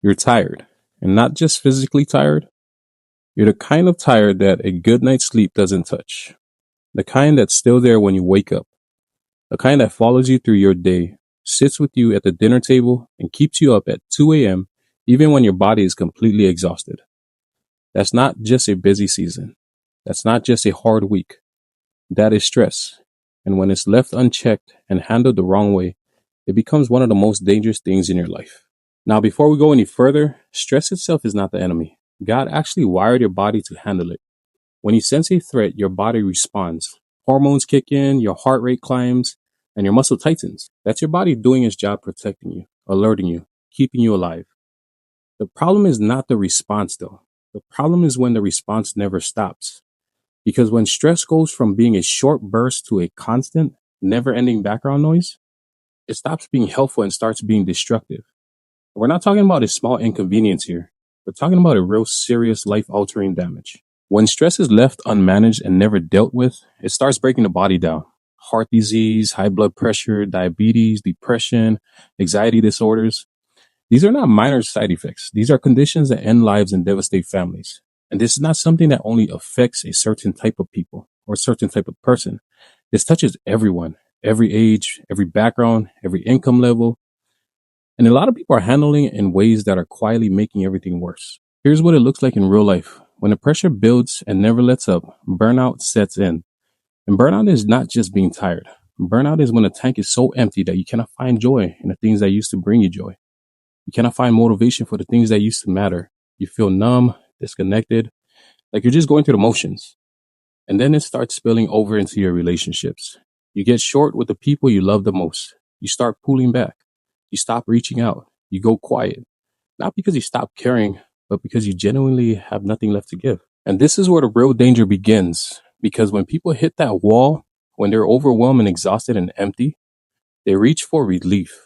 You're tired, and not just physically tired. You're the kind of tired that a good night's sleep doesn't touch. The kind that's still there when you wake up. The kind that follows you through your day, sits with you at the dinner table, and keeps you up at 2 a.m. even when your body is completely exhausted. That's not just a busy season. That's not just a hard week. That is stress. And when it's left unchecked and handled the wrong way, it becomes one of the most dangerous things in your life. Now, before we go any further, stress itself is not the enemy. God actually wired your body to handle it. When you sense a threat, your body responds. Hormones kick in, your heart rate climbs, and your muscle tightens. That's your body doing its job protecting you, alerting you, keeping you alive. The problem is not the response, though. The problem is when the response never stops. Because when stress goes from being a short burst to a constant, never ending background noise, it stops being helpful and starts being destructive. We're not talking about a small inconvenience here. We're talking about a real serious life altering damage. When stress is left unmanaged and never dealt with, it starts breaking the body down. Heart disease, high blood pressure, diabetes, depression, anxiety disorders. These are not minor side effects. These are conditions that end lives and devastate families. And this is not something that only affects a certain type of people or a certain type of person. This touches everyone, every age, every background, every income level. And a lot of people are handling it in ways that are quietly making everything worse. Here's what it looks like in real life. When the pressure builds and never lets up, burnout sets in. And burnout is not just being tired. Burnout is when the tank is so empty that you cannot find joy in the things that used to bring you joy. You cannot find motivation for the things that used to matter. You feel numb, disconnected, like you're just going through the motions. And then it starts spilling over into your relationships. You get short with the people you love the most. You start pulling back. You stop reaching out. You go quiet. Not because you stop caring, but because you genuinely have nothing left to give. And this is where the real danger begins. Because when people hit that wall, when they're overwhelmed and exhausted and empty, they reach for relief.